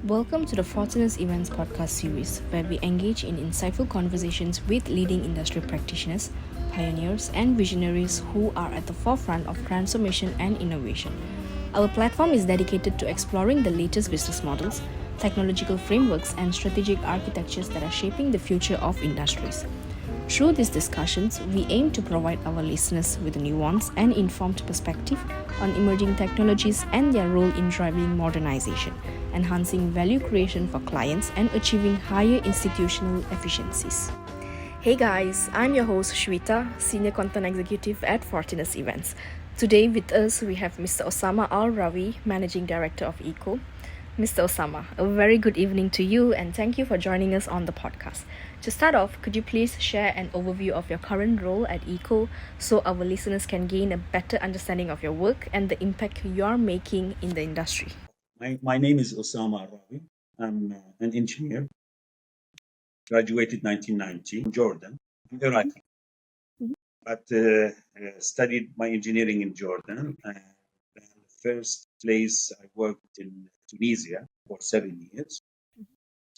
Welcome to the Fortunate Events podcast series, where we engage in insightful conversations with leading industry practitioners, pioneers, and visionaries who are at the forefront of transformation and innovation. Our platform is dedicated to exploring the latest business models, technological frameworks, and strategic architectures that are shaping the future of industries. Through these discussions, we aim to provide our listeners with a nuanced and informed perspective on emerging technologies and their role in driving modernization, enhancing value creation for clients, and achieving higher institutional efficiencies. Hey guys, I'm your host Shweta, Senior Content Executive at Fortunate Events. Today with us we have Mr. Osama Rawi, Managing Director of ECO. Mr. Osama, a very good evening to you and thank you for joining us on the podcast. To start off, could you please share an overview of your current role at ECO so our listeners can gain a better understanding of your work and the impact you are making in the industry? My name is Osama Rawi. I'm an engineer, graduated 1990 in Jordan, Iraq, Mhm. but studied my engineering in Jordan. And the first place I worked in Tunisia for 7 years.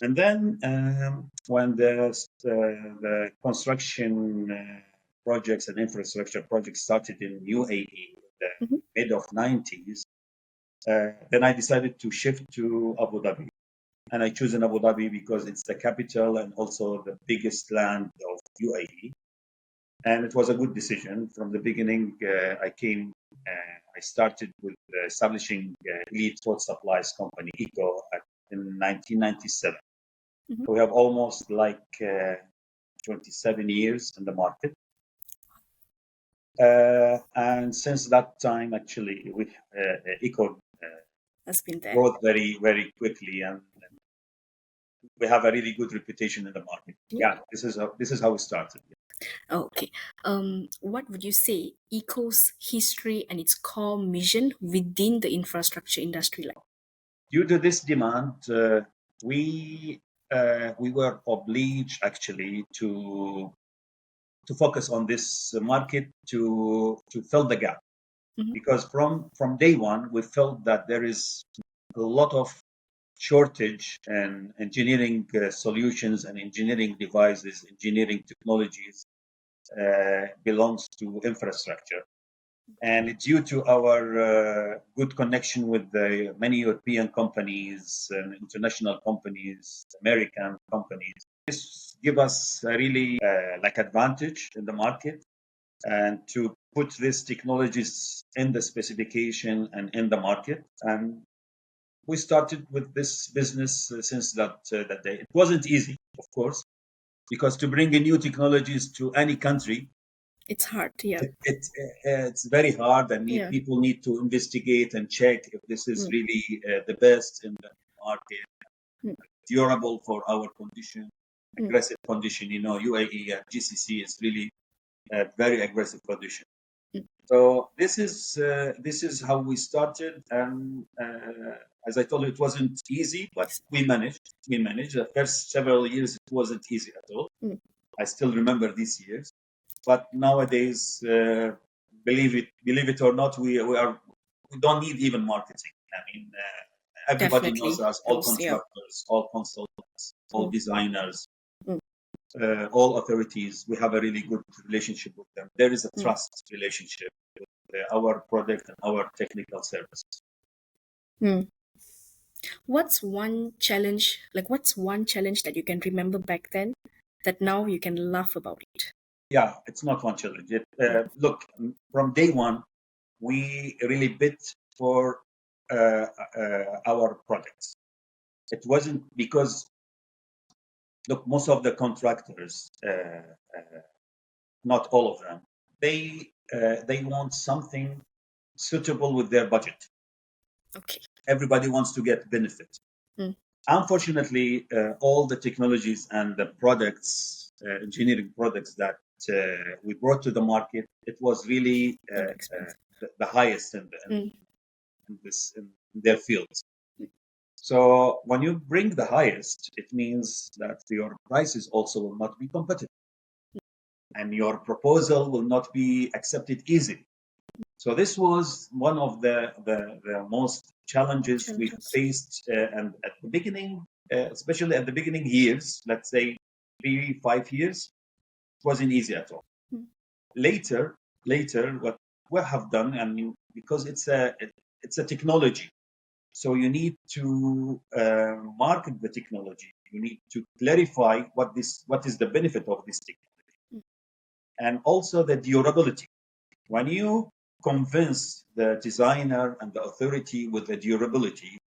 And then when the construction projects and infrastructure projects started in UAE in the Mhm. mid of 90s, then I decided to shift to Abu Dhabi. And I choose in Abu Dhabi because it's the capital and also the biggest land of UAE. And it was a good decision. From the beginning, I started with establishing Elite Road Supplies Company, ECO, in 1997. Mhm. We have almost 27 years in the market. And since that time, actually, ECO Has been there. growth very, very quickly, and we have a really good reputation in the market. Yeah, this is how we started. Okay. What would you say ECO's history and its core mission within the infrastructure industry like? Due to this demand, we were obliged actually to focus on this market to fill the gap, Mhm. because from day one we felt that there is a lot of shortage in engineering solutions and engineering devices, engineering technologies belongs to infrastructure. And due to our good connection with the many European companies and international companies, American companies, this give us a really advantage in the market, and to put these technologies in the specification and in the market. And we started with this business since that day. It wasn't easy, of course, because to bring in new technologies to any country, It's hard, yeah. it's very hard, and Yeah. people need to investigate and check if this is Mm. really the best in the market, Mm. durable for our condition, Mm. aggressive condition. UAE and GCC is really a very aggressive condition. Mm. So this is how we started, and as I told you, it wasn't easy, but we managed. We managed. The first several years, it wasn't easy at all. Mm. I still remember these years. But nowadays, believe it or not, we don't need even marketing. I mean, everybody knows Definitely. us, all Those, yeah. contractors, all consultants, all Mm. designers, Mm. all authorities. We have a really good relationship with them. There is a Mm. trust relationship with our product and our technical services. Mm. What's one challenge that you can remember back then that now you can laugh about it? Yeah, it's not one challenge. Look, from day one, we really bid for our products. It wasn't because, look, most of the contractors, not all of them, they want something suitable with their budget. Okay. Everybody wants to get benefit. Mm. Unfortunately, all the technologies and the products, engineering products that we brought to the market, it was really Very expensive. the highest Mm. in their fields. So when you bring the highest, it means that your prices also will not be competitive, and your proposal will not be accepted easily. So this was one of the most challenges we Challenges. faced, and at the beginning, especially at the beginning years, let's say 3, 5 years, it wasn't easy at all. Mm. Later, what we have done, I mean, because it's a technology, so you need to market the technology. You need to clarify what is the benefit of this technology, Mm. and also the durability. When you convince the designer and the authority with the durability,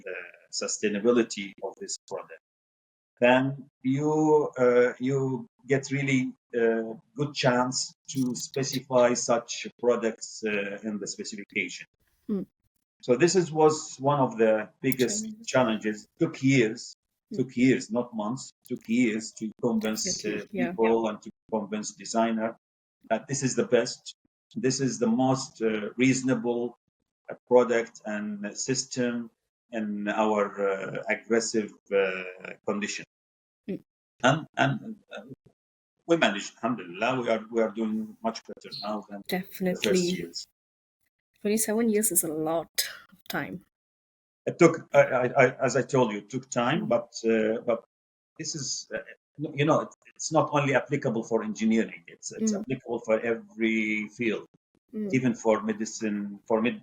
the sustainability of this product, then you get really good chance to specify such products in the specification. Mm. So this was one of the biggest Challenges. challenges. Took years, not months. Took years to convince Definitely. Yeah. people and to convince designer that this is the best. This is the most reasonable product and system in our aggressive condition. Mm. And we managed. Alhamdulillah, we are doing much better now than the first Definitely. years. 27 years is a lot of time. It took, as I told you, it took time, Mm. but this is, it's not only applicable for engineering. It's Mm. applicable for every field, Mm. even for medicine,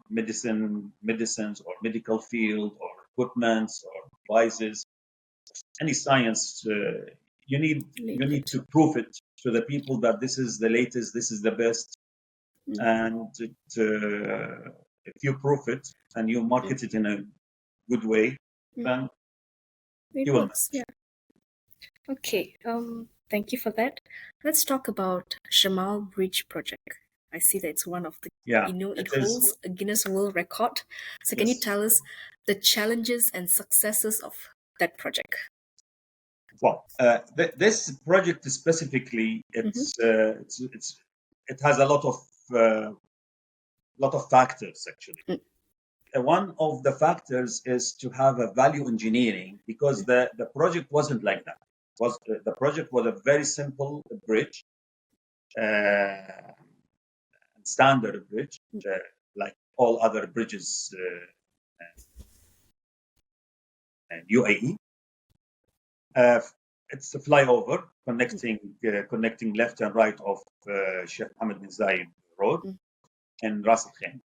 medicines or medical field or equipments or devices, any science. You need Related. to prove it to the people that this is the latest, this is the best, Mm. and if you prove it and you Mm. market it in a good way, Mm. then It you will works. Yeah. manage. Okay. Thank you for that. Let's talk about Shamal Bridge project. I see that it's one of the, Yeah, it it is. holds a Guinness World Record. So can you Yes. tell us the challenges and successes of that project? Well, this project specifically, Mm-hmm. it has a lot of factors actually. Mm. One of the factors is to have a value engineering, because the project wasn't like that. The project was a very simple bridge, uh, standard bridge, like all other bridges in UAE. Uh, it's a flyover connecting left and right of Sheikh Mohammed bin Zayed Road Mm. and Ras Al Khaimah.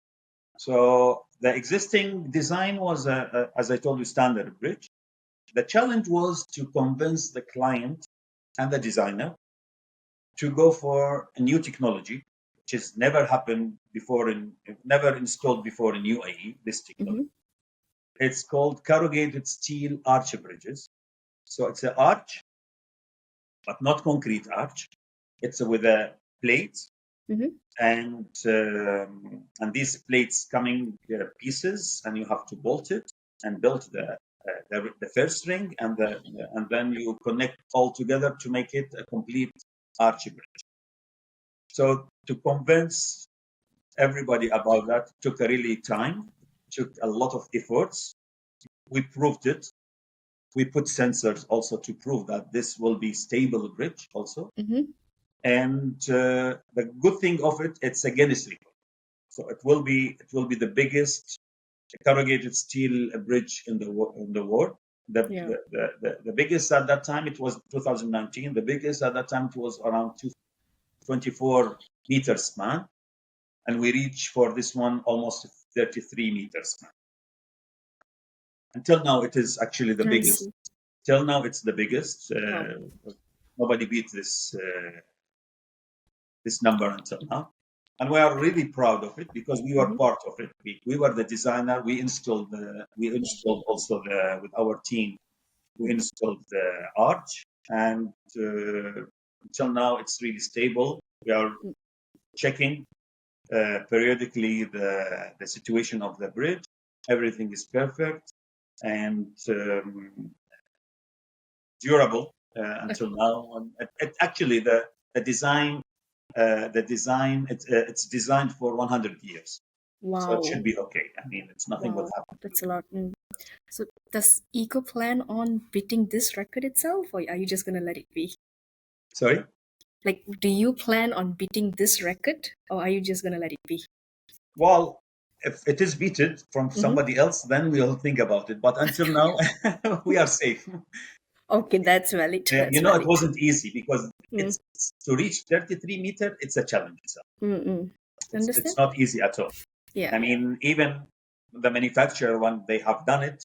So the existing design was, as I told you, standard bridge. The challenge was to convince the client and the designer to go for a new technology, which has never happened before never installed before in UAE. This technology. Mm-hmm. It's called corrugated steel arch bridges. So it's an arch, but not concrete arch. It's with a plate, Mm-hmm. and these plates coming pieces, and you have to bolt it and build the first ring, and then you connect all together to make it a complete arch bridge. So to convince everybody about that took a really time, took a lot of efforts. We proved it. We put sensors also to prove that this will be stable bridge also. Mm-hmm. And the good thing of it, it's a Guinness record. So it will be the biggest corrugated steel bridge in the world. Yeah. The biggest at that time, it was 2019. The biggest at that time, it was around 24 meters span, and we reached for this one almost 33 meters span. Until now, it is actually the I biggest. see. Till now, it's the biggest. Wow. Nobody beat this number until now. And we are really proud of it because we were Mm-hmm. part of it. We were the designer. We installed also with our team. We installed the arch, and until now it's really stable. We are Mm. checking periodically the situation of the bridge. Everything is perfect and durable until now. And actually, the design it's designed for 100 years, so it Wow. should be okay. I mean, it's nothing will Wow. happen. That's a lot. Mm. So does Eco plan on beating this record itself, or are you just gonna let it be? Sorry. Like, do you plan on beating this record, or are you just gonna let it be? Well, if it is beaten from somebody else, then we'll think about it. But until now, we are safe. Okay, that's valid. That's It valid. wasn't easy because Mm. it's to reach 33 meter. It's a challenge itself. Mm-mm. It's Understand? not easy at all. Yeah. I mean, even the manufacturer, when they have done it,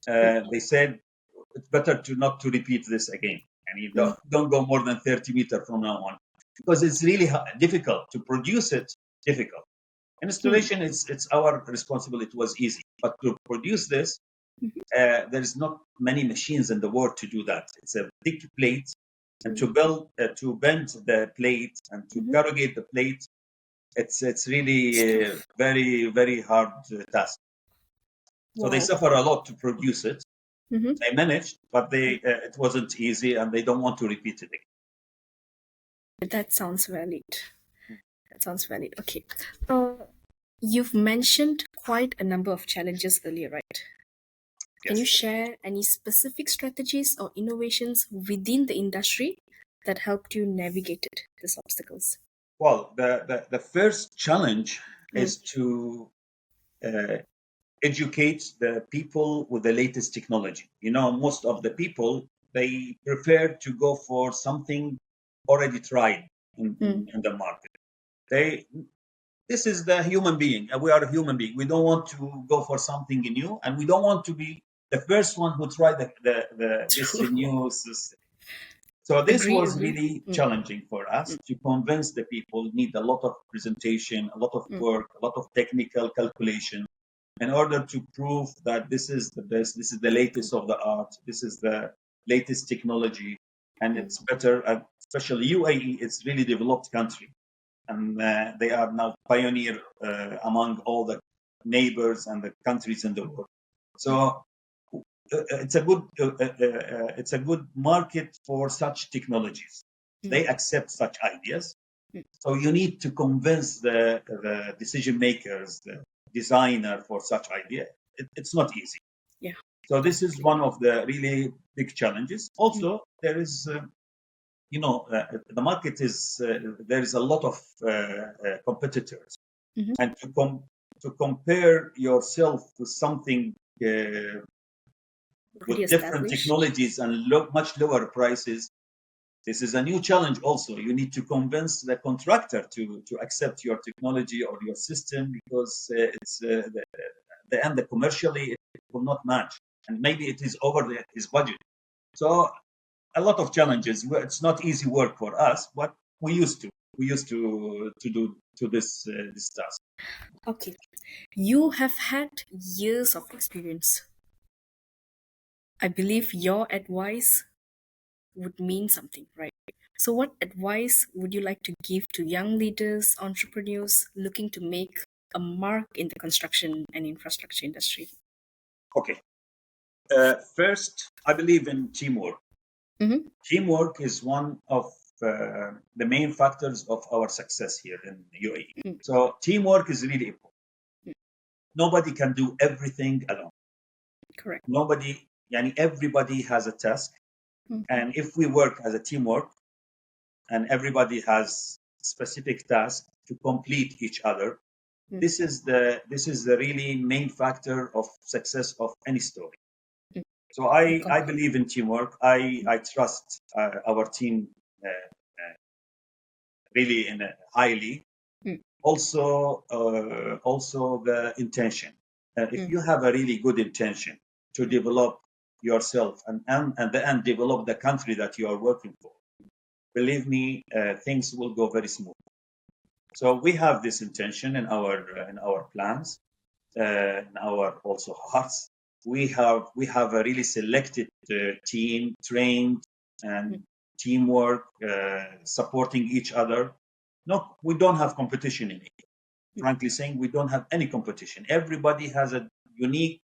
they said it's better to not to repeat this again. I mean, don't go more than 30 meter from now on because it's really difficult to produce it. Difficult. Installation, it's our responsibility. It was easy, but to produce this, there's not many machines in the world to do that. It's a big plate, and to bend the plate and to corrugate the plate, it's really very very hard task. So they Wow. suffer a lot to produce it. Mm-hmm. They managed, but they it wasn't easy, and they don't want to repeat it again. That sounds valid. That sounds valid. Okay. You've mentioned quite a number of challenges earlier, right? Can you Yes. share any specific strategies or innovations within the industry that helped you navigate these obstacles? Well, the first challenge Mm. is to uh, educate the people with the latest technology. Most of the people, they prefer to go for something already tried in the market. They This is the human being. We are a human being. We don't want to go for something new, and we don't want to be the first one who tried this True. new system. So this Agree, was agree. really challenging for us to convince the people. Need a lot of presentation, a lot of work, a lot of technical calculation in order to prove that this is the best, this is the latest of the art, this is the latest technology, and it's better. Especially UAE, it's really developed country, and they are now pioneer among all the neighbors and the countries in the world. So it's a good market for such technologies. They accept such ideas. So you need to convince the decision makers, the designer for such idea. It's not easy. Yeah. So this is one of the really big challenges. Also, there is, the market is there is a lot of competitors, and to compare yourself with something Already with different established. technologies and much lower prices. This is a new challenge also. You need to convince the contractor to accept your technology or your system because it's the end, commercially, it will not match. And maybe it is over his budget. So a lot of challenges. It's not easy work for us, but we used to. We used to do to this task. Okay. You have had years of experience. I believe your advice would mean something, right? So, what advice would you like to give to young leaders, entrepreneurs looking to make a mark in the construction and infrastructure industry? Okay. First, I believe in teamwork. Mm-hmm. Teamwork is one of the main factors of our success here in UAE. So teamwork is really important. Nobody can do everything alone. Correct. Everybody has a task, and if we work as a teamwork, and everybody has specific tasks to complete each other, this is the really main factor of success of any story. So I believe in teamwork. I trust our team really highly. Also the intention. If you have a really good intention to develop yourself and at the end develop the country that you are working for, believe me, things will go very smooth. So we have this intention in our plans, in our also hearts. We have a really selected team, trained and teamwork, supporting each other. No, we don't have competition in it. Frankly saying, we don't have any competition. Everybody has a unique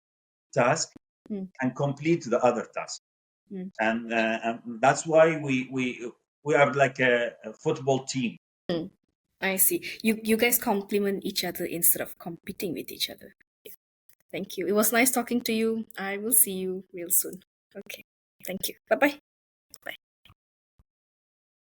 task and complete the other task, and that's why we are like a football team. I see. You guys complement each other instead of competing with each other. Thank you. It was nice talking to you. I will see you real soon. Okay. Thank you. Bye bye.